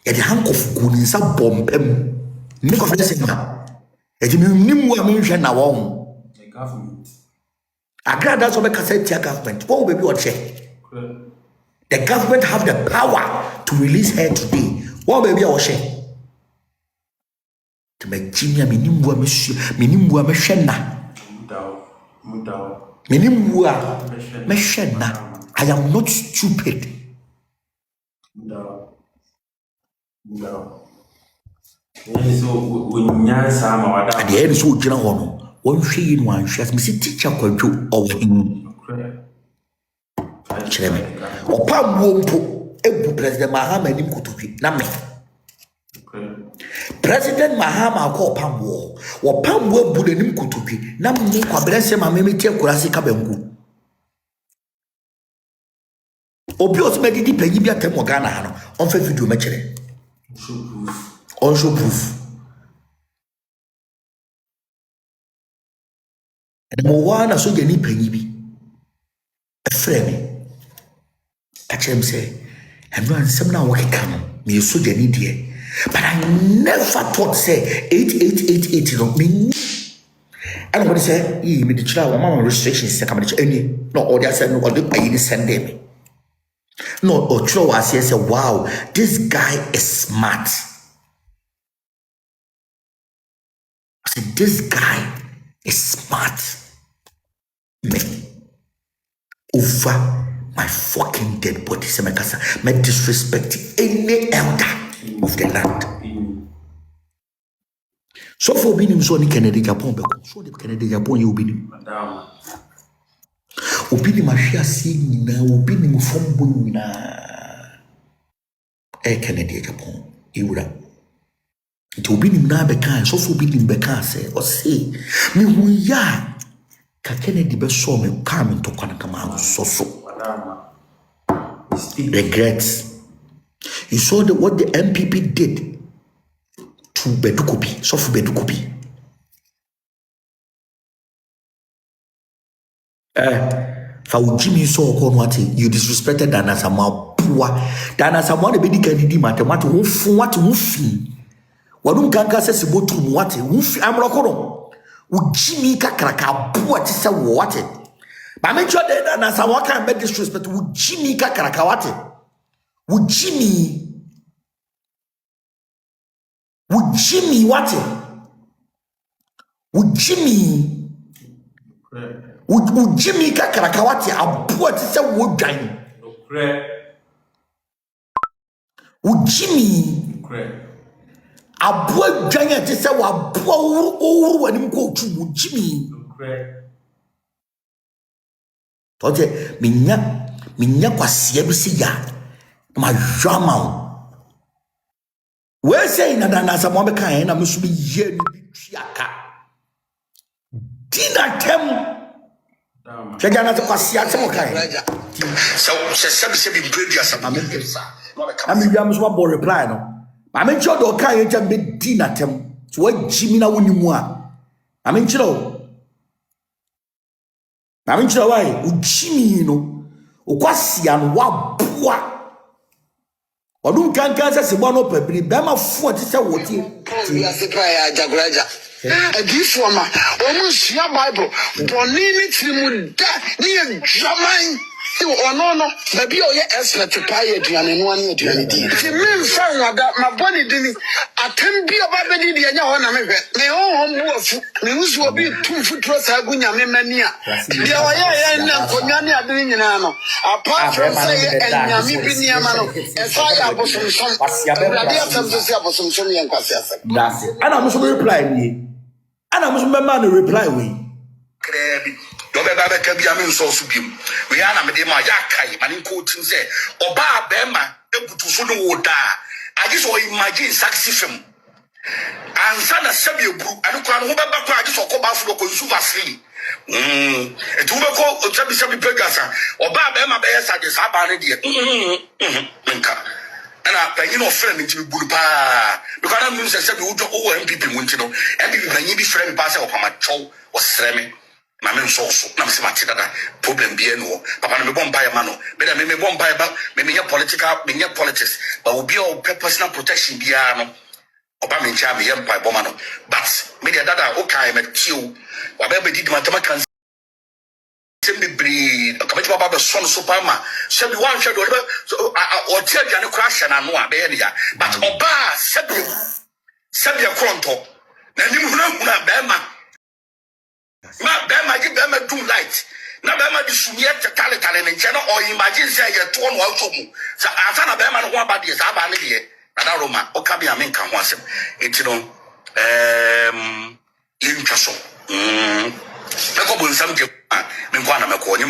the hank of good in some bomb. Make of the same. It means I mention now on the government. I grant that's what I said to government. What will be what check? The government have the power to release her today. What will be our share? To make Jimmy a minimum, Meshena. Meshena. I am not stupid. No. And the end is so general. One she in one, she has missed teacher control of him. Or Pam Wompo, President Mahama and him could be Name. President Mahama called Pam War, or Pam Wompo and him could be Nam Quabrese, my mimmy, Kurasi Kabengu. Obios Medidi Pegibia Temogana on video match. Also proof. And Moana so any penny be a friend. Catch him say, and run some now what come, me so any dear. But I never thought say 8888 don't mean. And what say, he made the child mama restrictions to come any no or said no or the pay send them. No, or Cho was here say, wow, this guy is smart. I said, this guy is smart. Me over my fucking dead body. Me disrespect any elder of the land. So for being so ni Kennedy Japan, so the Kennedy Japan you be Opini mashia si na opini mfombo na Kennedy Japan iura nti opini mna beka so for opini beka say o say me hu ya ka Kennedy be so me come to kwana kama so regrets. You saw what the MPP did to Bedukobi, so for Bedukobi. For Jimmy so what you disrespected Dana Sama poor. Dana Sama the baby candidate matter what mufi. Wadum kanka says about what mufi amrokono. Jimmy kakraka poor tisa what. But make sure that Dana Sama can make disrespect with Jimmy kakraka what. Would Jimmy what? Would Jimmy would Jimmy Kakarakawati abua to say wood dine? Would Jimmy abua giant to say what poor when him go to would Jimmy? Tote minya kwasi ebisi ya ma drama. We say na Dana Sama beka e na musu bi ye ni bi tuaka. Dina tem Chegana to Kasia Samokai. So, be previous. I mean, you must want to reply. No, I mean, you're the kind of big dinner tem. So, what Jimmy now when you want? I mean, you know, why? Jimmy, you know, Okasia and Wabua. Or don't can't say one open, but Bama 40 say what you Jagraja. A gift from almost your Bible. Bonini Trimuda, near Jamine. Or no, maybe you're expert to pay a dian in 1 year. The men found that my body didn't attend be about the Diana. My own news will be 2 foot plus Agunya Mania. The Oya Konyani Adriano. Apart from say, and Yami Biniamano, and fire was some young Cassias. That's it. And I must reply me. And I must remember to reply we. We are not Medema Yakai, and in coaching say, Oba Bema, to Sudan water. I just want imagine saxifum. And Sana Sabio Brew, and Kwan Hubaba, I just walk about for Consuva Free. A Tubako, Sabi Pegasa, Oba Bema Bears at the Sabari. And I pay no friend into Bulpa. Because I'm going to say, we would go MPP Muntino, MPP, when you be friend passer of my chow was Sreme. Mame so na me se mate dada problem bi eno papa no me bomba ya ma no me da me bomba ya ba me political me politics but obi o personal protection bia no oba me ncha me yem pa boma no but me da dada o kai me tiu wa ba di matama kan sembe bri kamati baba be so no so pa ma sebi wan hwe do o tie aduane kra hye na no a be ye ya but oba sebi akronto na nim huna be ma Bema give them a do light. Now Bema the Sumiet Talitalian and channel or imagine say you're torn or so. So I found a Bema one body is Abani here. Roma, Okabi Aminka wants him. It's in Chasso. Some Mingwana Mako, you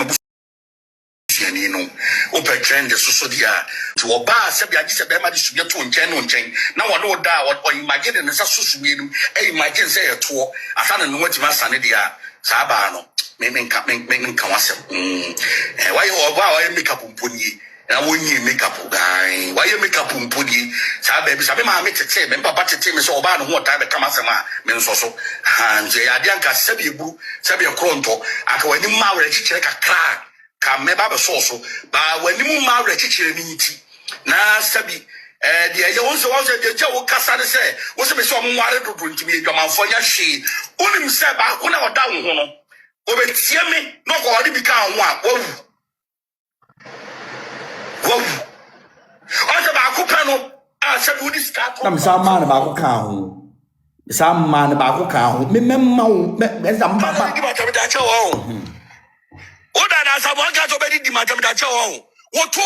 know, open trend the Susodia to Oba Sabia Bema distribute to genuine chain. Now I know that or imagine in the Susumim, imagine say a tour. I found a note to my Sanidia. Sabano, make kawase. Why you make up umpuni? And I wouldn't make up guy. Why you make up umpuni? Sabe, Sabema make a tape, and Papa Tim is over what time come as a man, means also. And Jadianka Sabibu, Sabia Cronto, I can when you marry check a crack, come me baba so, but when you marry chichi, na Sabi. The also the Joe Cassade say, what's a so wanted to bring to me, your man for your she. Only said, I will never down one. Over me, no already become one. Whoa. On the Bacupano, I said, would this start? I'm some man about cow. Some man about cow. Remember, that's all. What does I want to be the matter that's all? What?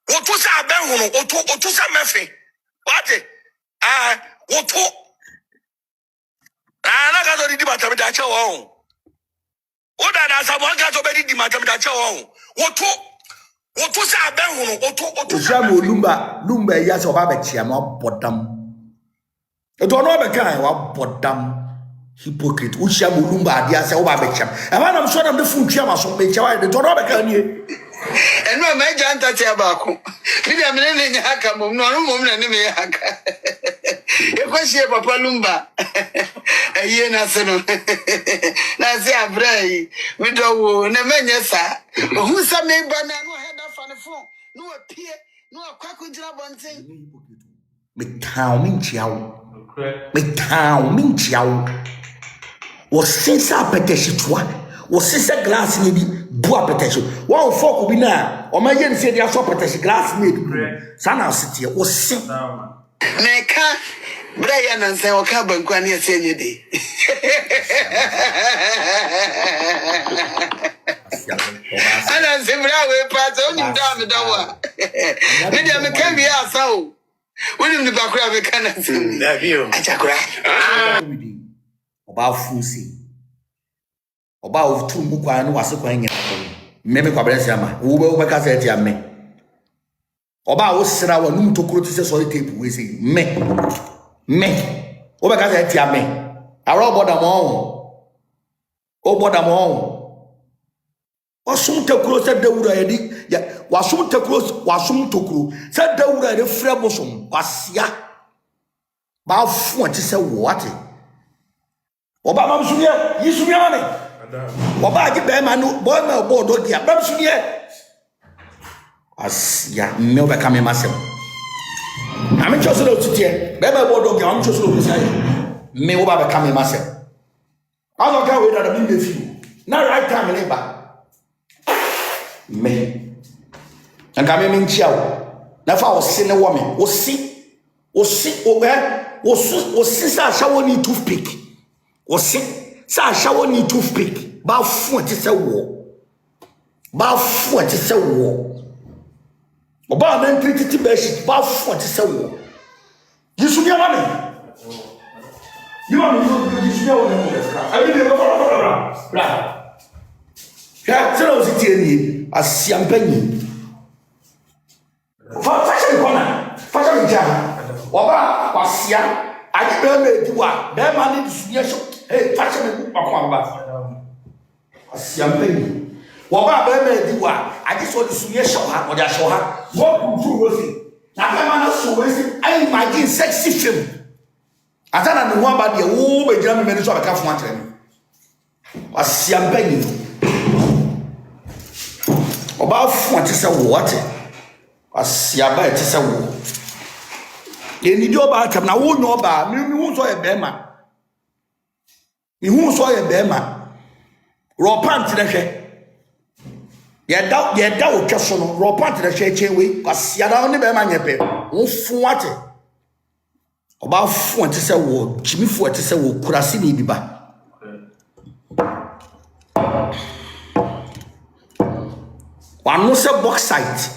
What was our Ben? What was a method? What? What? I got to the matter that you own. What does I want to be the matter that you own? What was our Ben? What was Shamu Lumba, yes, or Babachiam, or bottom. I don't know the kind of bottom hypocrite. Ushamu Lumba, yes, or Babacham. And when I'm sure of the food chama, so make sure I don't know the kind. And my major antabaco. Maybe I'm in Haka, no woman, and me Haka. A question of Papa Lumba. A year national. Nazia Bray, widow, Nemenya, who some may banana head off on the phone. No appear, no quack job on thing. McCow Minchiao. McCow Minchiao. Was since I petition to one. Was sister glass maybe boa protection. One folk will be now. Or my yen said they are so protection glass maybe. Sana city was sick. Neka Brian and say, okay, but when you say you did. And I say, we pass on him down the door. Maybe I can be our soul. William the background can see. About Fusi. Oba of two mukwa no wase kwan nya mmeme kwabrese ama wo be wo ka se tia me oba wo sira wa num tokuro ti se so tape we say me wo be ka se tia me aro boda mo o boda mo wasum tokuro se dawura yedi ya wasum tokuro se dawura de frɛ bosom wasia ba fu ati se wo ate oba mam suye yisuye mane Oba gi be ma no boy ma board do dia bam su nie as ya me oba ka me masem am choso do tutie be ma board do dia am choso do sai me oba be ka me masem aso ka we da me fi na right time le ba me anka me nchia wo na fa wo se ne wo me wo si sa shawo ni toothpick wo si sa shawo ni toothpick ba fu ati se wo oba na ntiti be shit ba fu ati se wo yisu ni amane you yisu ni wo na abi de bra ya tselo si tie ni asiampanyi fashion jam oba kwasia adi be ma ediwa be ma ni disuye so hey fashion akwa asiampanyi oba be ma ediwa adi so disuye so ha o da so ha go control we na be ma na so we say I imagine sexy film atana no one ba de wo be jira me so be ka fun atrem Asiambeni. Oba fu ati se wo ate. Asiaba ati se wo. Ye ni di oba atam na wo nyo oba, mi hu so ye bema. Mi hu so ye bema. Ro pant na hwe. Ye da o twaso no, ro pant na hwe chenwe, asiada ne bema nyepe. Wo fu ate. Oba fu ati se wo, chimi fu ati se wo kurasi ni biba. One no say bauxite.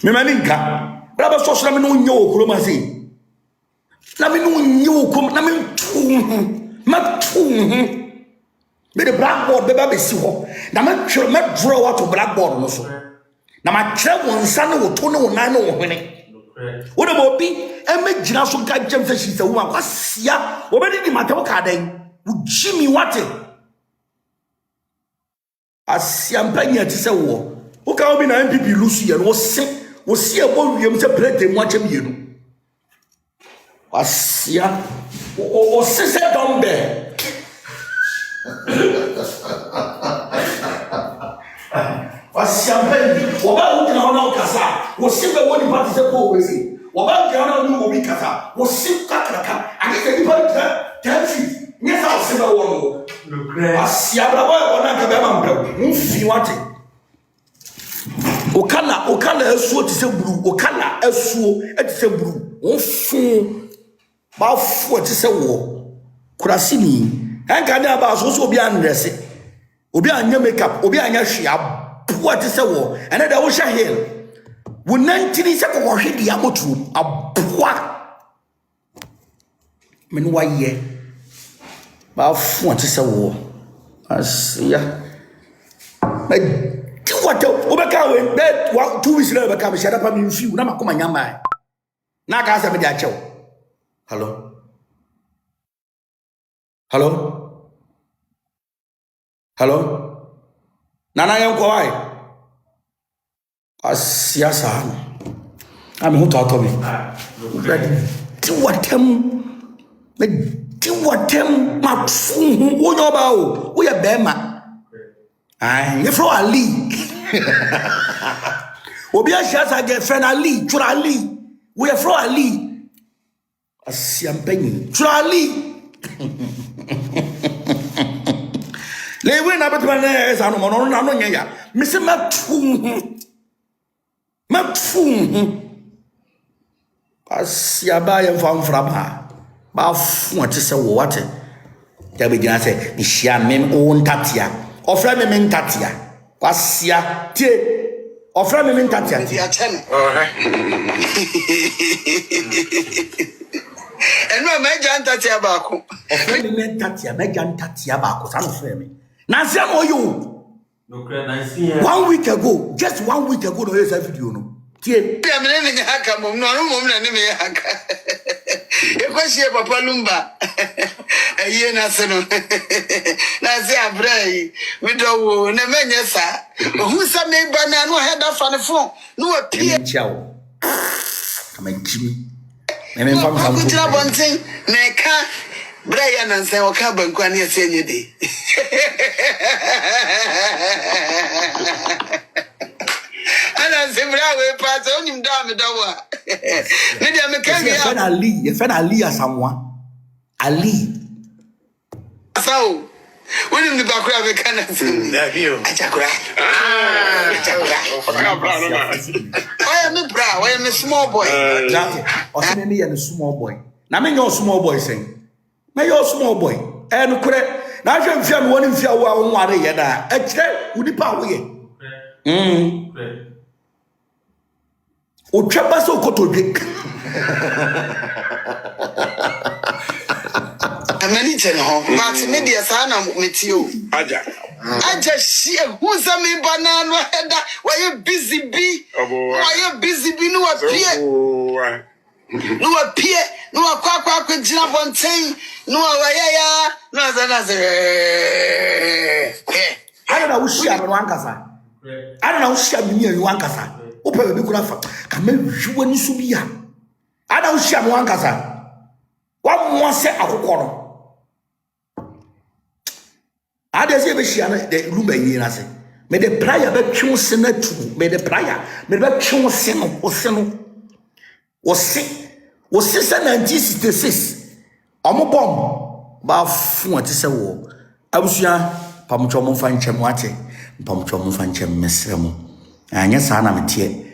Me maninka. Braba so na me no nyo okro ma sei. Na me no nyo okro na me tu. Ma tu. Me the blackboard beba be si ho. Na me draw out to blackboard no so. Na ma kire won sa na wo to na wo nan na wo hwene. Wo de mo bi e me gina so ga gem se shi se wo akwasia. Wo be di matewo ka den. Wo jimi wate. Asiampanya ti se wo. Wo ka obi na MPP lusu ye no wo si e bo wiem se plate mu achem yenu. Asia o se dombe. Asiampanya wo ba wo na ona kasa. Wo si be woni party se ko we si. Wo ba wo na no obi kasa. Wo si kakraka. Ani se di party 10 feet. Nyesa wo se be wo no. Asia brabo e wona ka be ma mbra. Mfi wate. Okala esuo ti se buru. Okala esuo e ti se buru. Ofu ba fu ti se wo. Kurasi ni. Enka de aba so obi andresse. Obi anya makeup, obi anya hwea. Po ti se wo. Ene da wo hwa heel. Wo nantini se ko hwede ya motu. Aboa. Me no wa ye. Ba fu ti se wo. Asia. Di what obeka we bed 2 weeks later obeka me shada pa me nfiu na makoma nyama na ka asa me dia chew. Hello nana yan ko wai asia sa am hu to me di watem ma fu wo nyo ba o wo ye be ma you from Ali. Obi Ashasa get friend Ali, Chura Ali. We are from Ali. Asiampeni, Chura Ali. Le we na betwa na esa no no no nya ya. Me se matu. Asiaba ye fam fraba. Ba fu ati se wo wate. Ya be gina se ni hia mem o ntatia. Ofra me mentatia. Kwasia tie. Ofra me mentatia. Dia chen. Eno meja ntatia baako. Ofra me mentatia, meja ntatia baako. Sa no frɛ me. Nansi am oyo. No credit nansi. 1 week ago, just 1 week ago no yes video no. Tie. Bia me ne haka mom no mom na ne me haka. E kwashie papa lumba. Aye na se no. Na se abrai. We do wo na menye sa. Hu sa me ba na no header fa ne phone. No apie. Ciao. Kama jimi. Me fam sam. Ku tira bonten na ka brai na nse o ka bankwa ne se nye de. Ana zimra we pass onim da me dawa. Me dia me kan ya. You fan Ali asamwa. Ali. So, when the background we can Ajakura. Why am I bra? Why am I small boy? Or me and small boy. Now me your small boy saying. Me your small boy. And correct. Now you feel one in fear one worry yada. A chair would depart away. O chabaso kotodik. Many ten home, but media sana metio. Aja she who's a me banana header. Why you busy bee? Why you busy bee? No appear. No appear. No aqua jina bontain. No ya. No zanaze. I don't know who she are one casa. I don't know who she are near one casa. Open the Kurafa. Come in, you when you subia. I don't share one casa. One more set akokoro. Adese be hia na the room ayi na se. Me the prayer be twu se na tu. Me the prayer me be twu se no, o se no. O se se 1966. Omo bom ba fu ati se wo. Abusua pamcho mo fa nchem ate. Pamcho mo fa nchem mesremo. Anya sa na metie.